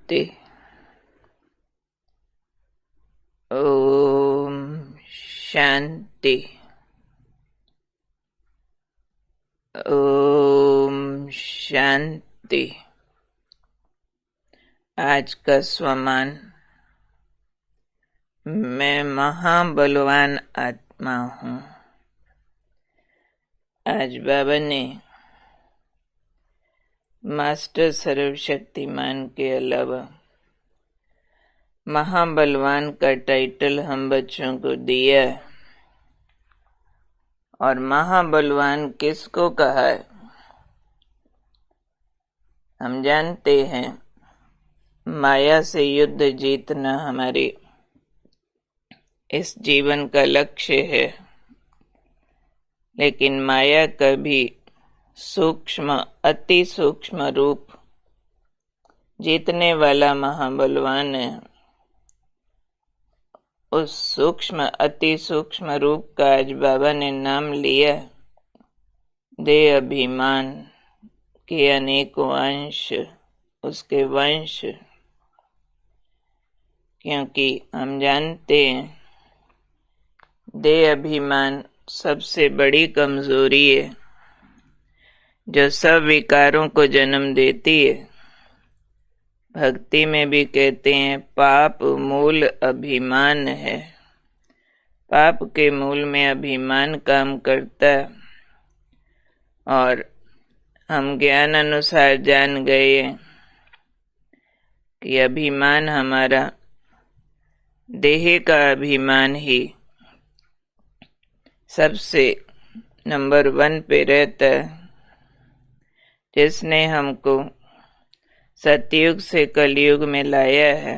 शांति। ओम शांति। ओम शांति। आज का स्वमान, मैं महाबलवान आत्मा हूँ। आज बाबा ने मास्टर सर्वशक्तिमान के अलावा महाबलवान का टाइटल हम बच्चों को दिया है। और महाबलवान किसको कहा है? हम जानते हैं माया से युद्ध जीतना हमारे इस जीवन का लक्ष्य है, लेकिन माया का भी सूक्ष्म, अति सूक्ष्म रूप जीतने वाला महाबलवान है। उस सूक्ष्म, अति सूक्ष्म रूप का आज बाबा ने नाम लिया, देह अभिमान के अनेकों अंश, उसके वंश। क्योंकि हम जानते हैं देह अभिमान सबसे बड़ी कमजोरी है जो सब विकारों को जन्म देती है। भक्ति में भी कहते हैं पाप मूल अभिमान है। पाप के मूल में अभिमान काम करता है। और हम ज्ञान अनुसार जान गए कि अभिमान हमारा देह का अभिमान ही सबसे नंबर 1 पे रहता है, जिसने हमको सतयुग से कलयुग में लाया है।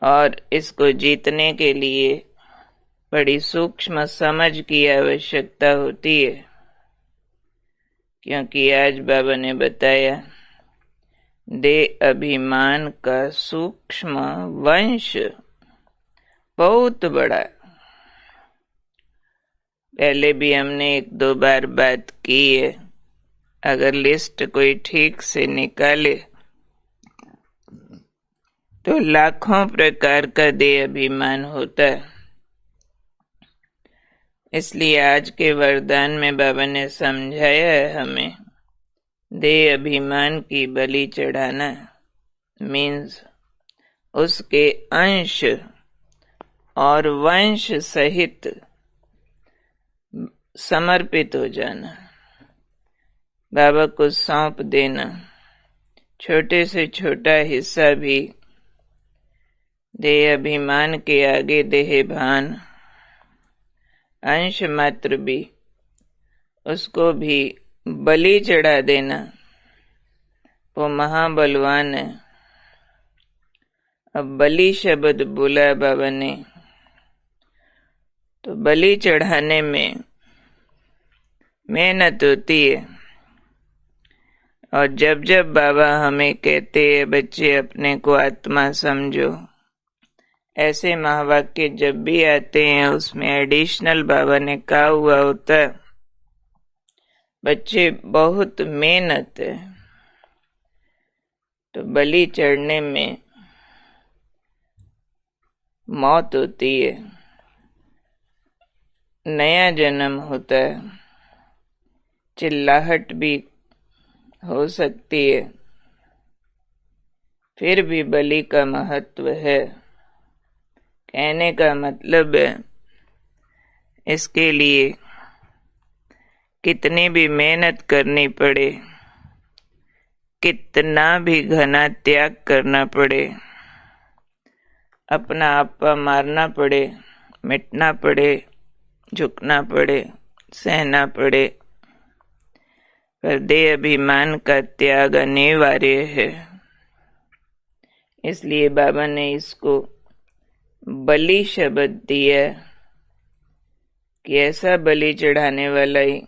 और इसको जीतने के लिए बड़ी सूक्ष्म समझ की आवश्यकता होती है। क्योंकि आज बाबा ने बताया देह अभिमान का सूक्ष्म वंश बहुत बड़ा है। पहले भी हमने 1-2 बार बात की है। अगर लिस्ट कोई ठीक से निकाले तो लाखों प्रकार का देह अभिमान होता है। इसलिए आज के वरदान में बाबा ने समझाया है हमें देह अभिमान की बलि चढ़ाना मीन्स उसके अंश और वंश सहित समर्पित हो जाना, बाबा को सौंप देना। छोटे से छोटा हिस्सा भी देह अभिमान के आगे देह भान, अंश मात्र भी उसको भी बलि चढ़ा देना। वो महाबलवान है। अब बलि शब्द बोला बाबा ने, तो बलि चढ़ाने में मेहनत होती है। और जब जब बाबा हमें कहते हैं बच्चे अपने को आत्मा समझो, ऐसे महावाक्य जब भी आते हैं उसमें एडिशनल बाबा ने कहा हुआ होता है बच्चे बहुत मेहनत है। तो बलि चढ़ने में मौत होती है, नया जन्म होता है, चिल्लाहट भी हो सकती है। फिर भी बलि का महत्व है। कहने का मतलब है इसके लिए कितनी भी मेहनत करनी पड़े, कितना भी घना त्याग करना पड़े, अपना आपा मारना पड़े, मिटना पड़े, झुकना पड़े, सहना पड़े, पर देह अभिमान का त्याग अनिवार्य है। इसलिए बाबा ने इसको बलि शब्द दिया कि ऐसा बलि चढ़ाने वाला ही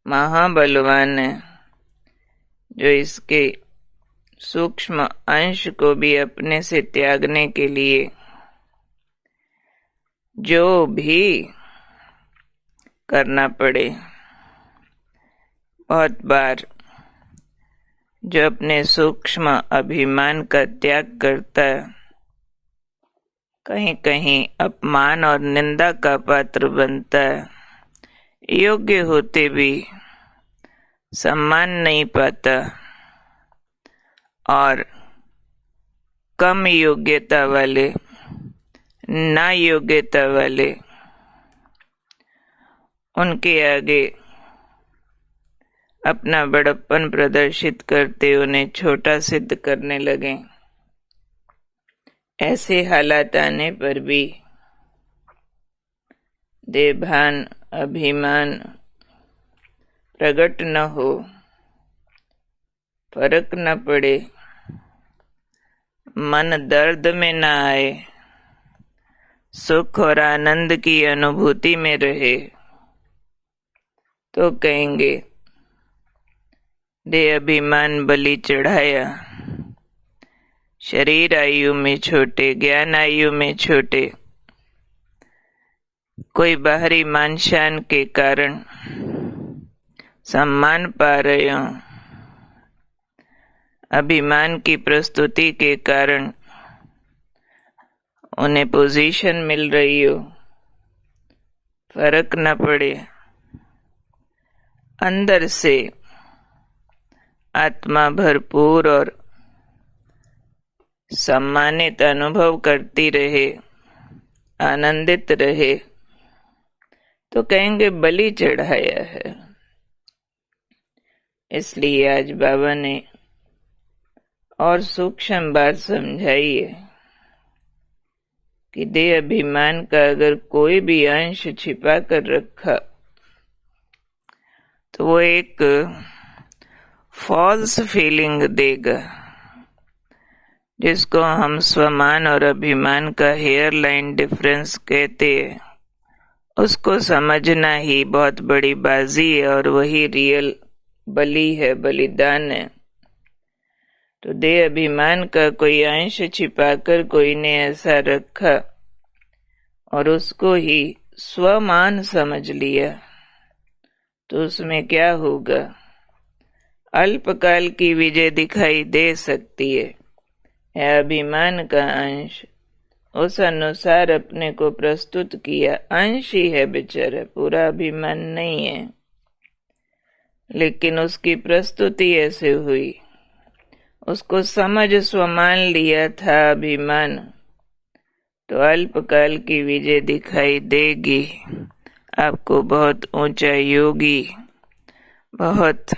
महाबलवान है जो इसके सूक्ष्म अंश को भी अपने से त्यागने के लिए जो भी करना पड़े। बहुत बार जो अपने सूक्ष्म अभिमान का त्याग करता है, कहीं कहीं अपमान और निंदा का पात्र बनता है, योग्य होते भी सम्मान नहीं पाता और कम योग्यता वाले, ना योग्यता वाले उनके आगे अपना बड़प्पन प्रदर्शित करते उन्हें छोटा सिद्ध करने लगे। ऐसे हालात आने पर भी देभान अभिमान प्रकट न हो, फर्क न पड़े, मन दर्द में न आए, सुख और आनंद की अनुभूति में रहे, तो कहेंगे दे अभिमान बलि चढ़ाया। शरीर आयु में छोटे, ज्ञान आयु में छोटे, कोई बाहरी मान शान के कारण सम्मान पा रहे हो, अभिमान की प्रस्तुति के कारण उन्हें पोजीशन मिल रही हो, फर्क न पड़े, अंदर से आत्मा भरपूर और सम्मानित अनुभव करती रहे, आनंदित रहे, तो कहेंगे बलि चढ़ाया है। इसलिए आज बाबा ने और सूक्ष्म बात समझाई है कि देह अभिमान का अगर कोई भी अंश छिपा कर रखा तो वो एक फॉल्स फीलिंग देगा, जिसको हम स्वमान और अभिमान का हेयर लाइन डिफरेंस कहते हैं। उसको समझना ही बहुत बड़ी बाजी है और वही रियल बलि है, बलिदान है। तो देह अभिमान का कोई अंश छिपाकर कोई ने ऐसा रखा और उसको ही स्वमान समझ लिया, तो उसमें क्या होगा? अल्पकाल की विजय दिखाई दे सकती है। यह अभिमान का अंश उस अनुसार अपने को प्रस्तुत किया, अंश ही है बेचारा, पूरा अभिमान नहीं है, लेकिन उसकी प्रस्तुति ऐसे हुई, उसको समझ स्वमान लिया था अभिमान, तो अल्पकाल की विजय दिखाई देगी। आपको बहुत ऊंचा योगी, बहुत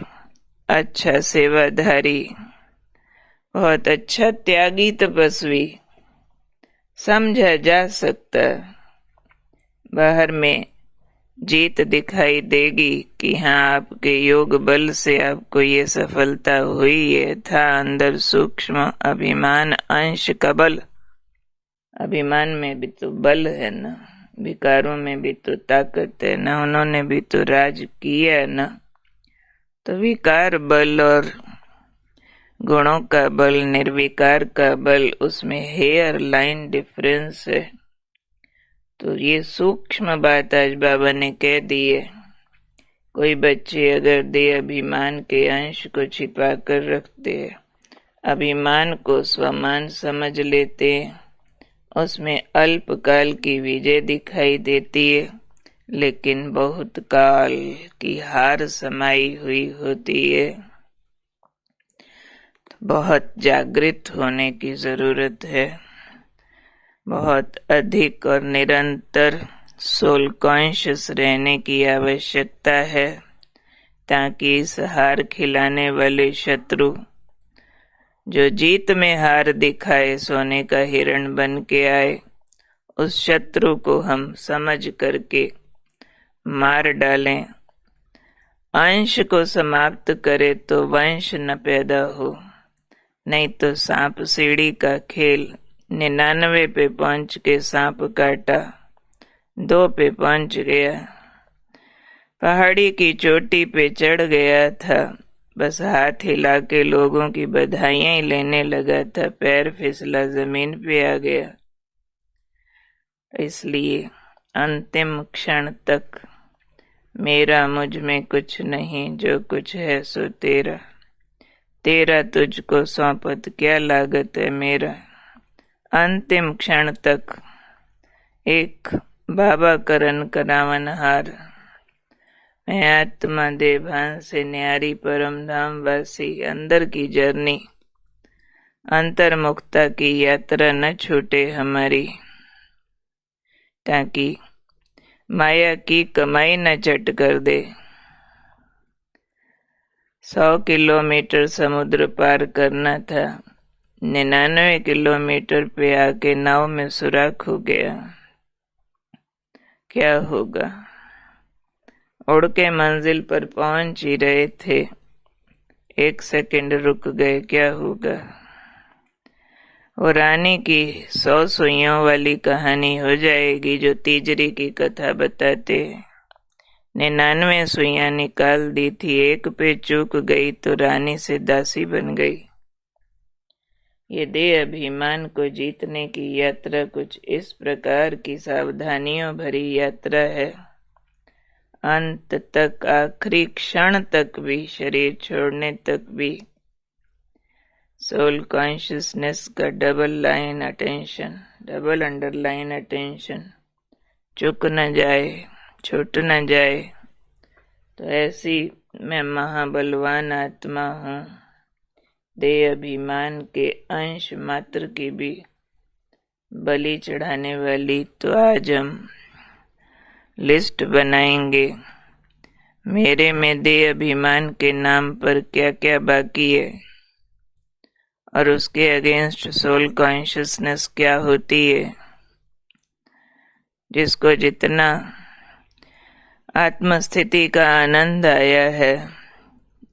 अच्छा सेवाधारी, बहुत अच्छा त्यागी तपस्वी समझा जा सकता है। बाहर में जीत दिखाई देगी कि हाँ आपके योग बल से आपको ये सफलता हुई है, था अंदर सूक्ष्म अभिमान अंश का बल। अभिमान में भी तो बल है ना, विकारों में भी तो ताकत है ना, उन्होंने भी तो राज किया है ना। तो विकार बल और गुणों का बल, निर्विकार का बल, उसमें हेयर लाइन डिफरेंस है। तो ये सूक्ष्म बात आज बाबा ने कह दी है। कोई बच्चे अगर देह अभिमान के अंश को छिपा कर रखते हैं, अभिमान को स्वमान समझ लेते हैं, उसमें अल्पकाल की विजय दिखाई देती है, लेकिन बहुत काल की हार समाई हुई होती है। बहुत जागृत होने की जरूरत है, बहुत अधिक और निरंतर सोल कॉन्शियस रहने की आवश्यकता है, ताकि इस हार खिलाने वाले शत्रु जो जीत में हार दिखाए, सोने का हिरण बन के आए, उस शत्रु को हम समझ करके मार डालें, अंश को समाप्त करे तो वंश न पैदा हो। नहीं तो सांप सीढ़ी का खेल, 99 पे पहुंच के सांप काटा, 2 पे पहुंच गया, पहाड़ी की चोटी पे चढ़ गया था, बस हाथ हिला के लोगों की बधाइयां लेने लगा था, पैर फिसला जमीन पे आ गया। इसलिए अंतिम क्षण तक मेरा मुझ में कुछ नहीं, जो कुछ है सो तेरा, तेरा तुझको सौंपत क्या लागत है मेरा। अंतिम क्षण तक एक बाबा करन करावन हार। मैं आत्मा दे भान से न्यारी परम धाम वासी। अंदर की जर्नी, अंतर्मुखता की यात्रा न छूटे हमारी, ताकि माया की कमाई न चट कर दे। 100 किलोमीटर समुद्र पार करना था, 99 किलोमीटर पे आके नाव में सुराख हो गया। क्या होगा? उड़ के मंजिल पर पहुंच ही रहे थे, 1 सेकंड रुक गए, क्या होगा? वो रानी की 100 सुइयों वाली कहानी हो जाएगी जो तीजरी की कथा बताते। 99 सुइयां निकाल दी थी, एक पे चूक गई तो रानी से दासी बन गई। ये देह अभिमान को जीतने की यात्रा कुछ इस प्रकार की सावधानियों भरी यात्रा है। अंत तक, आखिरी क्षण तक भी, शरीर छोड़ने तक भी सोल कॉन्शियसनेस का double line attention, double underline attention, चुक न जाए, छूट न जाए। तो ऐसी मैं महाबलवान आत्मा हूँ, देह अभिमान के अंश मात्र की भी बलि चढ़ाने वाली। तो आज हम लिस्ट बनाएंगे, मेरे में देह अभिमान के नाम पर क्या क्या बाकी है और उसके अगेंस्ट सोल कॉन्शियसनेस क्या होती है। जिसको जितना आत्मस्थिति का आनंद आया है,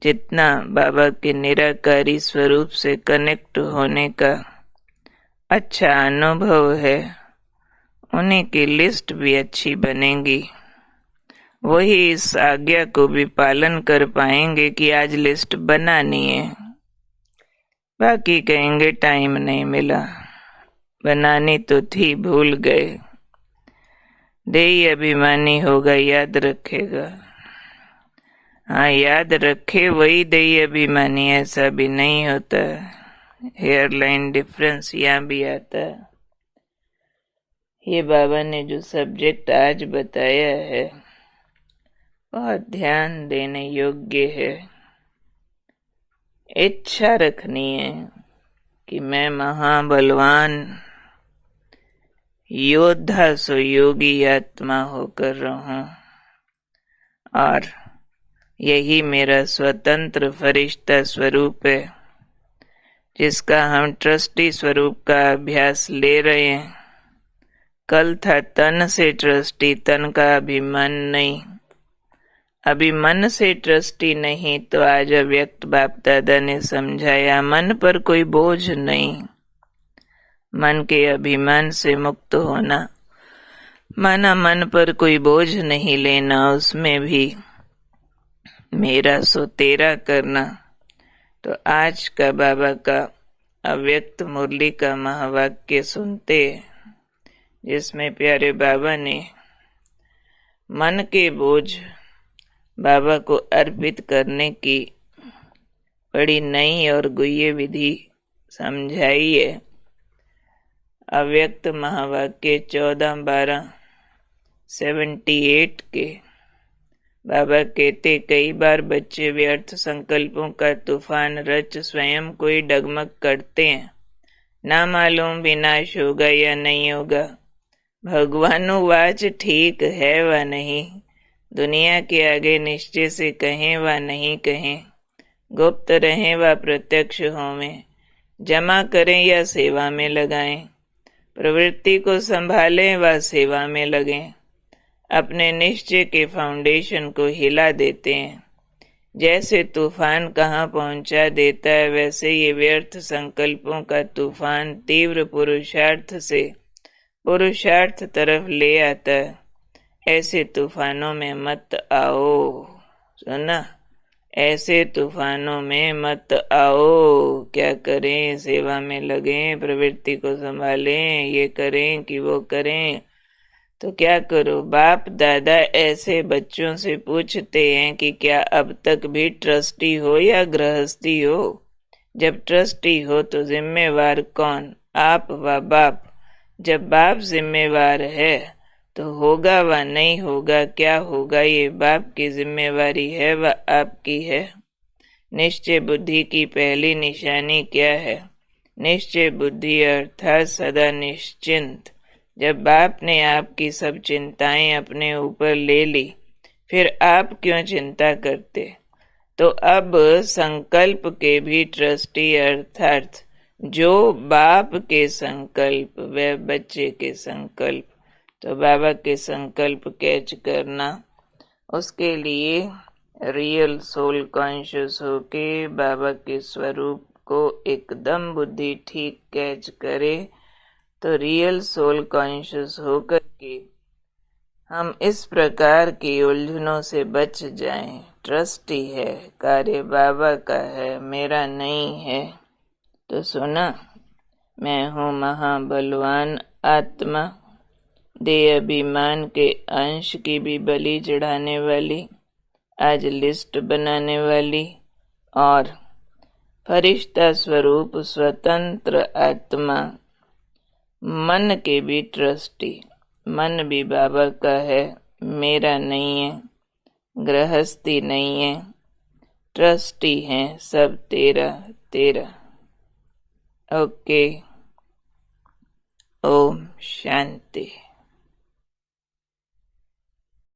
जितना बाबा के निराकारी स्वरूप से कनेक्ट होने का अच्छा अनुभव है, उन्हीं की लिस्ट भी अच्छी बनेगी। वही इस आज्ञा को भी पालन कर पाएंगे कि आज लिस्ट बनानी है। बाकी कहेंगे टाइम नहीं मिला, बनानी तो थी, भूल गए। देही अभिमानी होगा, याद रखेगा। हाँ, याद रखे वही देही अभिमानी, ऐसा भी नहीं होता। हेयरलाइन डिफरेंस यहाँ भी आता है। ये बाबा ने जो सब्जेक्ट आज बताया है बहुत ध्यान देने योग्य है। इच्छा रखनी है कि मैं महाबलवान योद्धा सो योगी आत्मा होकर रहूं और यही मेरा स्वतंत्र फरिश्ता स्वरूप है, जिसका हम ट्रस्टी स्वरूप का अभ्यास ले रहे हैं। कल था तन से ट्रस्टी, तन का अभिमान नहीं। अभी मन से ट्रस्टी नहीं, तो आज अव्यक्त बाप दादा ने समझाया, मन पर कोई बोझ नहीं। मन के अभिमान से मुक्त होना माना मन पर कोई बोझ नहीं लेना, उसमें भी मेरा सो तेरा करना। तो आज का बाबा का अव्यक्त मुरली का महावाक्य सुनते, जिसमें प्यारे बाबा ने मन के बोझ बाबा को अर्पित करने की बड़ी नई और गुह्य विधि समझाई है। अव्यक्त महावाक्य 14-12-78 के बाबा कहते, कई बार बच्चे व्यर्थ संकल्पों का तूफान रच स्वयं कोई डगमग करते हैं। ना मालूम विनाश होगा या नहीं होगा, भगवानुवाच ठीक है व नहीं, दुनिया के आगे निश्चय से कहें व नहीं कहें, गुप्त रहें व प्रत्यक्ष होवें, जमा करें या सेवा में लगाएं, प्रवृत्ति को संभालें व सेवा में लगें, अपने निश्चय के फाउंडेशन को हिला देते हैं। जैसे तूफान कहाँ पहुंचा देता है, वैसे ये व्यर्थ संकल्पों का तूफान तीव्र पुरुषार्थ से पुरुषार्थ तरफ ले आता है। ऐसे तूफानों में मत आओ। सुना, ऐसे तूफानों में मत आओ। क्या करें? सेवा में लगें, प्रवृत्ति को संभालें, ये करें कि वो करें। तो क्या करो? बाप दादा ऐसे बच्चों से पूछते हैं कि क्या अब तक भी ट्रस्टी हो या गृहस्थी हो? जब ट्रस्टी हो तो जिम्मेवार कौन? आप व बाप। जब बाप जिम्मेवार है तो होगा व नहीं होगा, क्या होगा ये बाप की जिम्मेवारी है व आपकी है। निश्चय बुद्धि की पहली निशानी क्या है? निश्चय बुद्धि अर्थात सदा निश्चिंत। जब बाप ने आपकी सब चिंताएं अपने ऊपर ले ली, फिर आप क्यों चिंता करते? तो अब संकल्प के भी ट्रस्टी अर्थात जो बाप के संकल्प व बच्चे के संकल्प, तो बाबा के संकल्प कैच करना, उसके लिए रियल सोल कॉन्शियस होके बाबा के स्वरूप को एकदम बुद्धि ठीक कैच करे, तो रियल सोल कॉन्शियस होकर के हम इस प्रकार की उलझनों से बच जाएं। ट्रस्टी है, कार्य बाबा का है, मेरा नहीं है। तो सुना, मैं हूँ महाबलवान आत्मा, देह अभिमान के अंश की भी बलि चढ़ाने वाली, आज लिस्ट बनाने वाली, और फरिश्ता स्वरूप स्वतंत्र आत्मा, मन के भी ट्रस्टी। मन भी बाबा का है, मेरा नहीं है, गृहस्थी नहीं है, ट्रस्टी है, सब तेरा तेरा। ओके, ओम शांति।